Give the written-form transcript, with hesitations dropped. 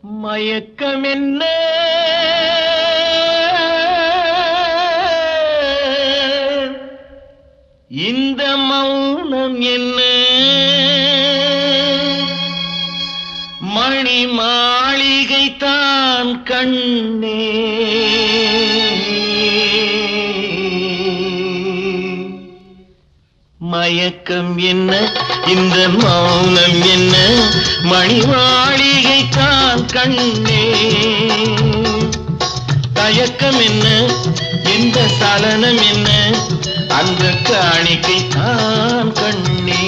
மயக்கம் என்ன இந்த மௌனம் என்ன மணி மாளிகை தான் கண்ணே மயக்கம் என்ன இந்த மௌனம் என்ன மணி மாளிகை தான் கண்ணே தயக்கம் என்ன இந்த சலனம் என்ன அந்த காணிக்கை தான் கண்ணே